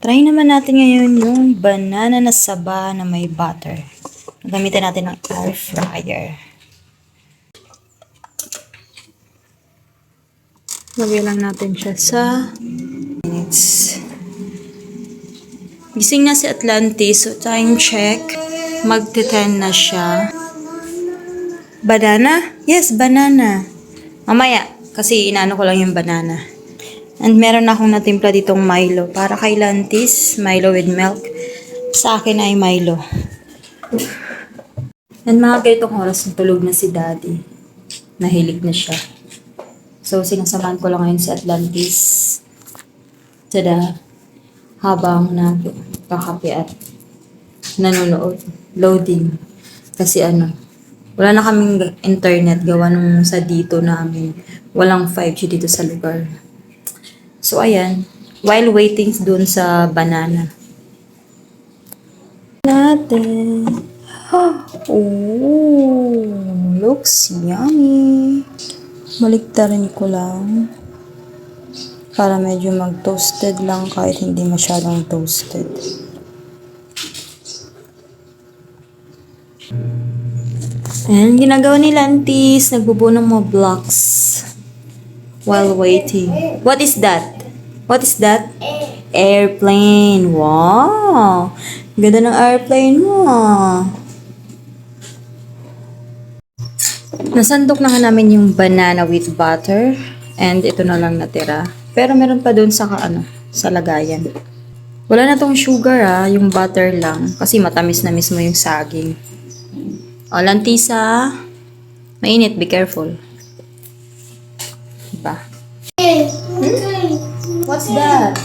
Try naman natin ngayon yung banana na saba na may butter. Gamitin natin ng air fryer. Lagay lang natin siya sa minutes. Gising na si Atlantis, so time check. Magte-10 na siya. Banana? Yes, banana. Mamaya, kasi inaano ko lang yung banana. And meron akong natimpla ditong Milo. Para kay Lantis, Milo with milk. Sa akin ay Milo. And mga ganitong oras, tulog na si Daddy. Nahilig na siya. So, sinasamahan ko lang ngayon si Atlantis. Tada! Habang nakakape at nanonood. Loading. Kasi wala na kaming internet gawa nung sa dito namin. Walang 5G dito sa lugar. So, ayan. While waiting dun sa banana. Natin. Oh, looks yummy. Baliktarin ko lang. Para medyo mag-toasted lang kahit hindi masyadong toasted. And ginagawa ni Lantis, nagbubuo ng mga blocks while waiting. What is that? What is that? Airplane. Wow! Ganda ng airplane mo. Nasandok na nga namin yung banana with butter. And ito na lang natira. Pero meron pa dun sa sa lagayan. Wala na tong sugar yung butter lang. Kasi matamis na mismo yung saging. O, Lantisa. Mainit, be careful. Diba? What's that?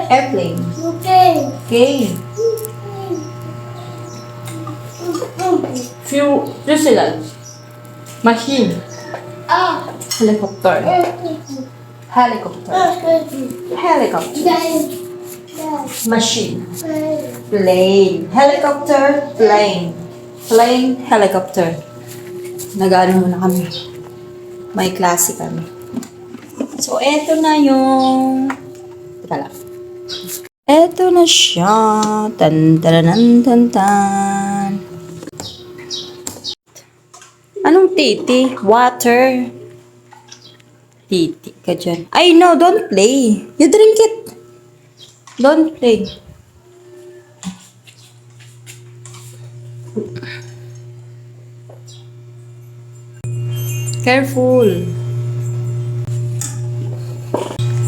Airplane. Okay. Fuselage. Machine. Helicopter. Helicopter. Helicopter. Machine. Plane. Helicopter. Plane. Plane. Helicopter. Nag-ano muna kami. May klase kami. So, eto na yung... Teka lang. Eto na siya. Tan-taran-tan-tan. Anong titi? Water. Titi ka dyan. Ay, no, don't play. You drink it. Don't play. Careful.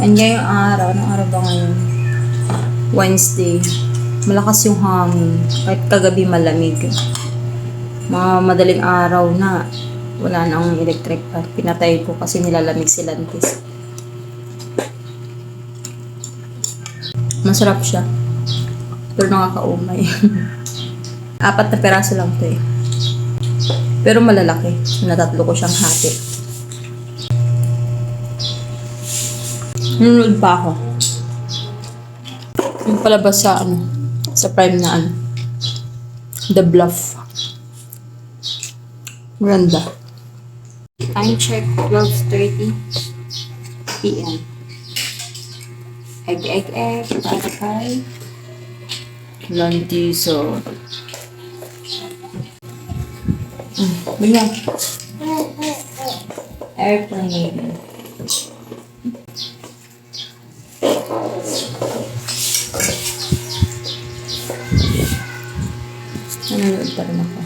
And ngayong araw, anong araw ba ngayon? Wednesday. Malakas yung hangin. Kahit kagabi malamig. Mga madaling araw na. Wala na akong electric fan. Pinatay ko kasi nilalamig si Lantis. Masarap siya. Pero nakakaumay. 4 na peraso lang to eh. Pero malalaki. Natatlo ko siyang hati. Nanonood pa ako. Yung palabas sa sa Prime na The Bluff. Ganda. Time check, 12:30 p.m. Egg, para kay Lantiso. Bigyan. Airplane. Nanonood pa rin ako.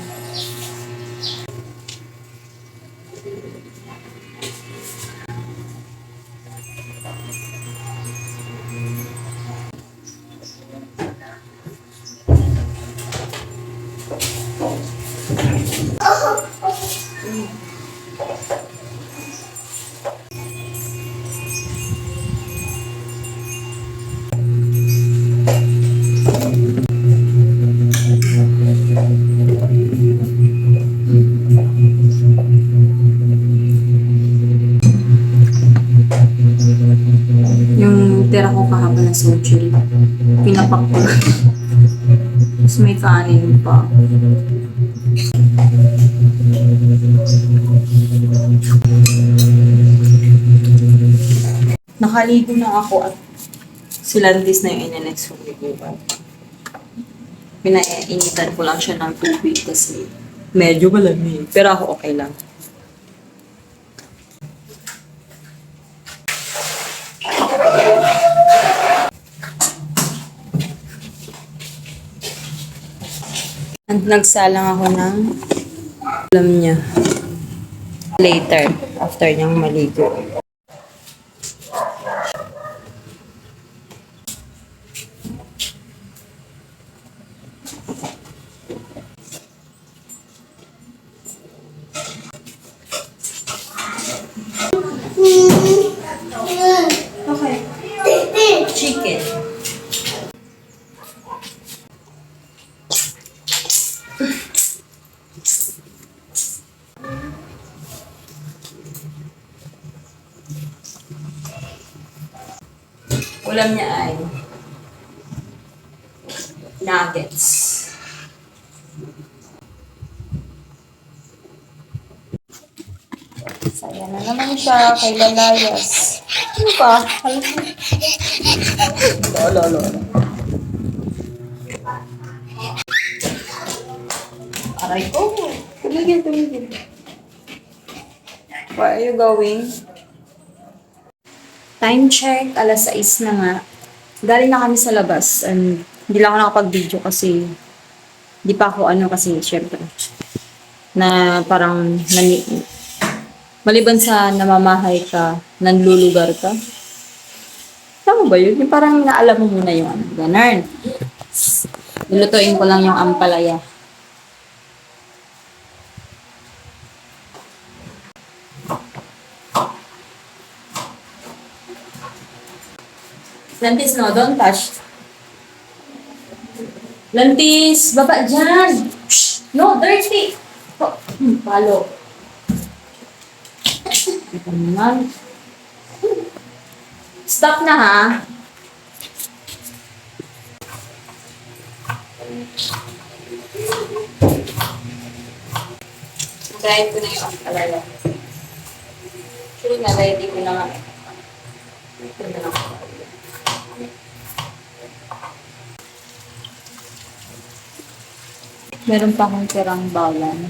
Yung tira ko kahapon na sushi, pinapak ko lang. Tapos may kanin pa. Nakaligo na ako at Si Landis na yung ina-next kong iguban. Pinainitan ko lang siya ng tubig kasi medyo malamig. Pero ako okay lang. Nagsalang ako ng alam niya later after niyang maligo. Okay. Chicken. Ulam niya ay nuggets. Saya na naman siya kay Lalayas. Ano ba? Lolo. Aray ko. Tumigil. Where are you going? Time check, alas 6 na nga. Galing na kami sa labas. And hindi lang ako nakapag-video kasi di pa ako kasi syempre na parang maliban sa namamahay ka, nanlulugar ka. Tama ba yun? Yung parang naalam mo muna yung ganun. Nilutuin ko lang yung ampalaya. Lantis, no? Don't touch. Lantis, baba dyan. Shh! No, dirty. Oh, palo. Ito naman. Stop na, ha? Try ko na yung ampalaya. Actually, na-ready ko na nga. Ito na lang. Meron pa akong tirang bawang.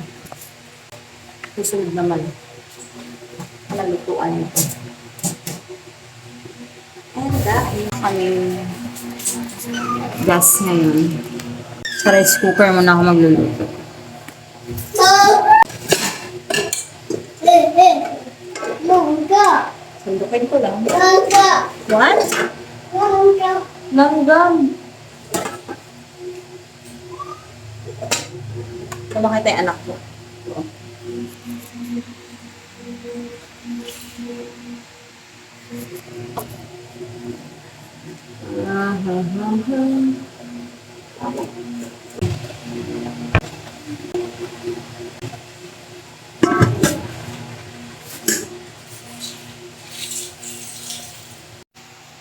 Susunod naman. Nalutuan ito. And dahil kaming gas ngayon. Sa rice cooker muna ako magluluto. Sundukin ko lang. What? Langgam. Kumakita yung anak ko.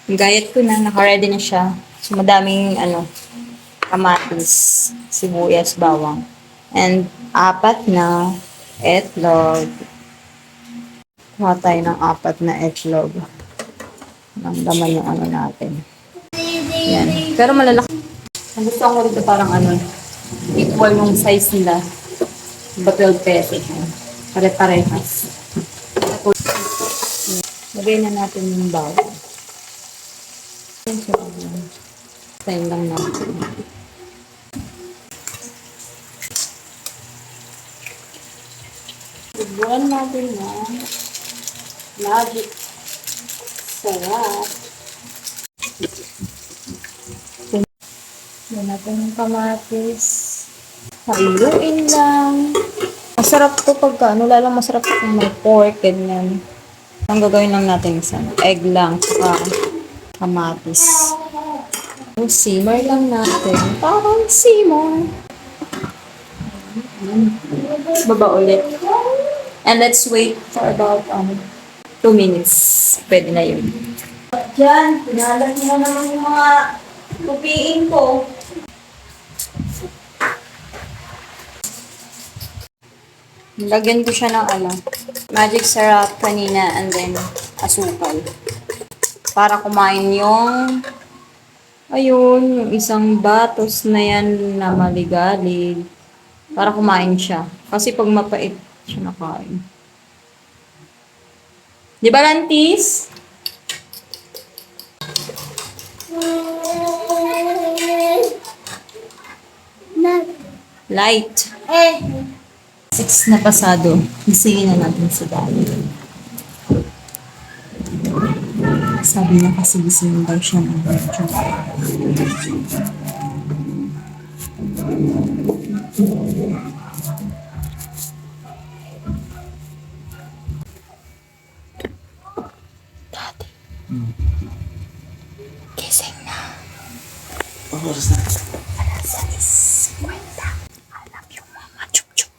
Gayat ko na, naka-ready na siya. So, madaming, kamatis, sibuyas, bawang. And, 4 na etlog. Kuha tayo ng 4 na etlog. Ang laman yung natin. Yan. Pero malalaki. Ang gusto ko rito parang equal yung size nila. Ba 12 pesos. Pare-parehas. Lagay na natin yung bawang. Tayo lang natin. Subuan natin na magic sarap. Yan natin yung kamatis. Haluin lang. Masarap to pagka, lalang masarap kung may pork, ganyan. Ang gagawin lang natin isa, egg lang, saka kamatis. So, simmer lang natin. Parang simmer. Baba ulit. And let's wait for about 2 minutes. Pwede na yun. Diyan, pinalag mo na naman yung mga tupiin ko. Lagyan ko siya ng magic syrup kanina and then asukal. Para kumain yung Ayun, yung isang batos na yan na maligalig. Para kumain siya. Kasi pag mapait siya nakain. Di ba, Lantis? Light. 6 na pasado. Gisingin na natin si Daddy. Sabi niya kasi gisingin daw siya ng medyo. Daddy. Gising na. Oras na. Alas 6:50. I love you, Mama. Chup, chup.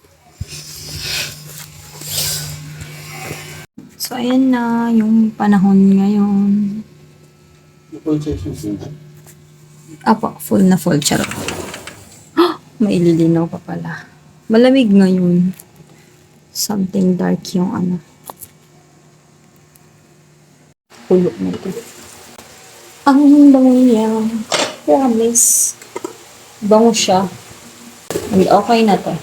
So, ayan na yung panahon ngayon. Full session sila. Apo, full na full. Charot. Maililinaw pa pala. Malamig ngayon. Something dark yung ano. Pulo na ito. Ang bango niya. Promise. Bango siya. And okay na to.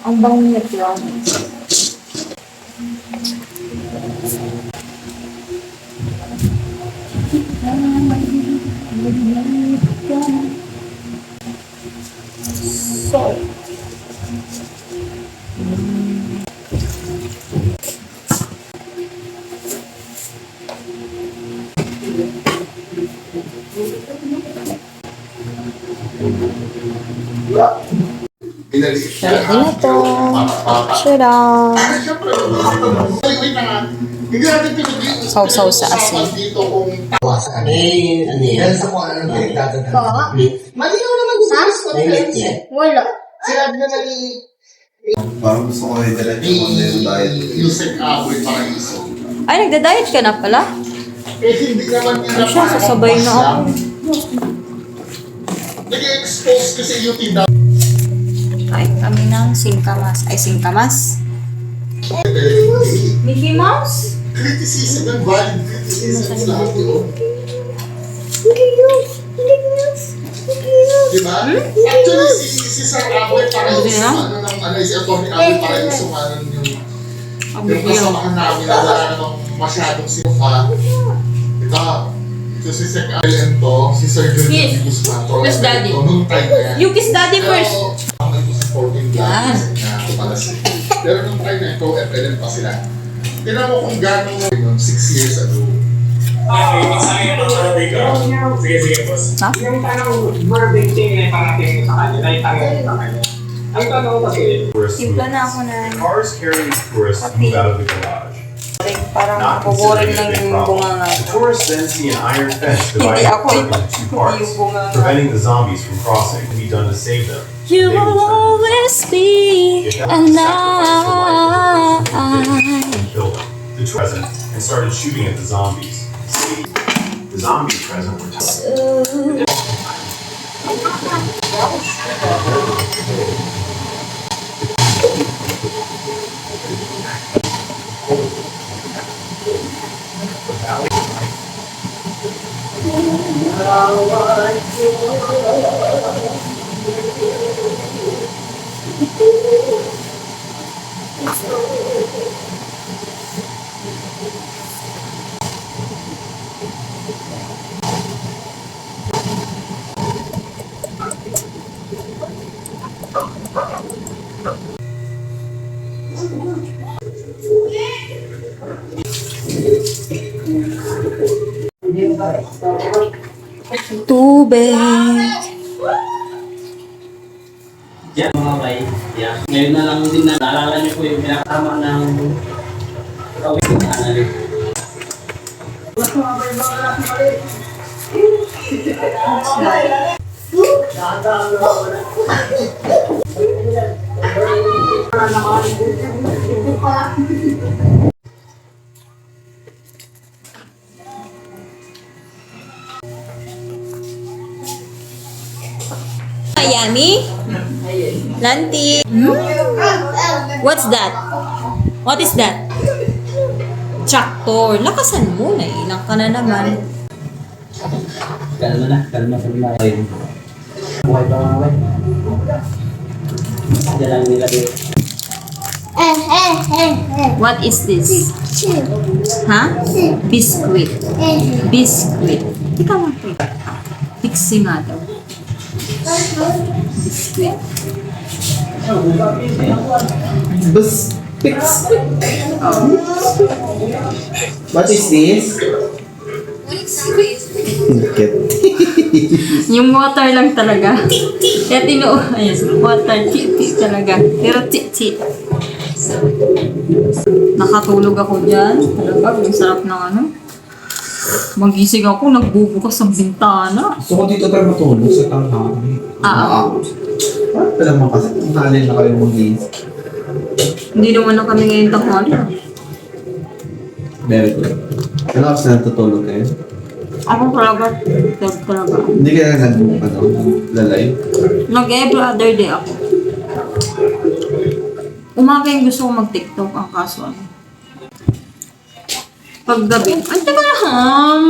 Ang bango niya, promise. So, Pinaliit siya. ready na to. Shira. Siyempre, wait na nga. Hindi natin pinag-iisip. Sausaw sa asin. Dito kung Ano yan? sa kung ano yung pinagdadagdag. Mali ka naman sa gusto. Mainit yan. Wala. Sinabi na nag Parang gusto ko yung diretso kung ano yung diet. Yusek Aboy Paraiso. Ay, nagda-diet ka na pala? Eh, hindi naman nila Ay, siya, sasabay na ako. Nag-expose kasi UT daw. Kain kami ng singkamas. Ay, singkamas? Mickey Mouse? Criticism and valid criticism sa lahat yun. Diba? Actually, si Sir Aboy Paraiso, si Atty. Aboy Paraiso, yung kasamahan namin na wala namang masyadong sinuka. Ito si Sir Aboy to, si Sir Jeremy Guzman. Kiss Daddy. Nung time na yan. You kiss Daddy first. Ang ito supporting Yan. na para sa pero nung time na ito, FLN pa sila. Tinan mo kung gano'n yun, 6 years ago. Sige, sige, boss. Ha? Yung tanong verbatim na iparating sa kanya, na itanong sa kanya. Ang tanong kasi, Simpla na ako na. Cars carrying tourists move out of the garage. Parang Not nakuboring considered a lang big yung problem. bunga nga. The tourists then see an iron fence Hindi dividing ako the yung park into two parts, yung bunga nga. preventing the zombies from crossing. Can be done to save them. You They will will turn always be If that a was a sacrifice for life, the person who did night. it killed them. The president and started shooting at the zombies. See, the zombies present were telling. Tubig. Yan mga bay. Yan. Ngayon na lang din na naalala niyo po yung pinakatama ng kawin na analit. Yummy? Lanti. What's that? What is that? Tractor. Lakasan mo. Nailang ka na naman. Kalma na. Ayun. Buhay pa mga bay. Diyan lang nilagay. What is this? Ha? Biscuit. Biscuit. Ika mo po. Pixie nga daw. Biscuit. Bus. Fix. What is this? Kit. Yung water lang talaga. Kaya ayun, water, titi talaga. Pero titi. Nakatulog ako dyan. Talaga, yung sarap ng ano. Magising ako, nagbubukas ng bintana. Gusto ko dito tayo matulog sa tanghali. Bakit naman kasi tanghali na kayo mag-iis? Hindi naman na kami ngayon tanghali. Very good. Ano kasi natutulog kayo? Ako talaga, talaga. Hindi kaya lalay? Nag-every other day ako. Umaga yung gusto ko mag-TikTok, ang kaso ano. Paggabi, ay teka lang,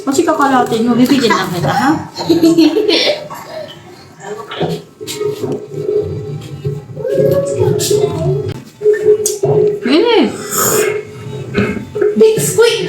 kasi kakalatin mo, bibigyan lang kita, ha? Eh! Big squid!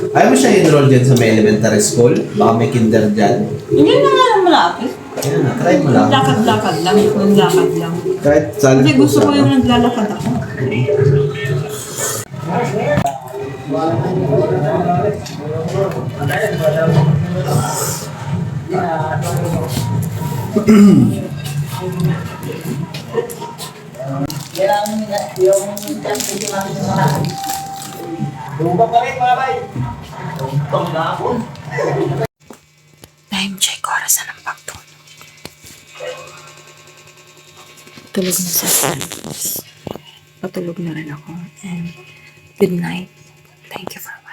Ayaw mo siya enroll dyan sa may elementary school? Baka may kinder dyan? Hindi na nga lang malapit. Ayan na, try mo lang. Lakad-lakad lang, lakad lang. Kahit sa Kasi gusto ko yung naglalakad ako. Time check, oras na ng pagtulog. Tulog na sa Philippines. Patulog na rin ako. And good night. Thank you for watching.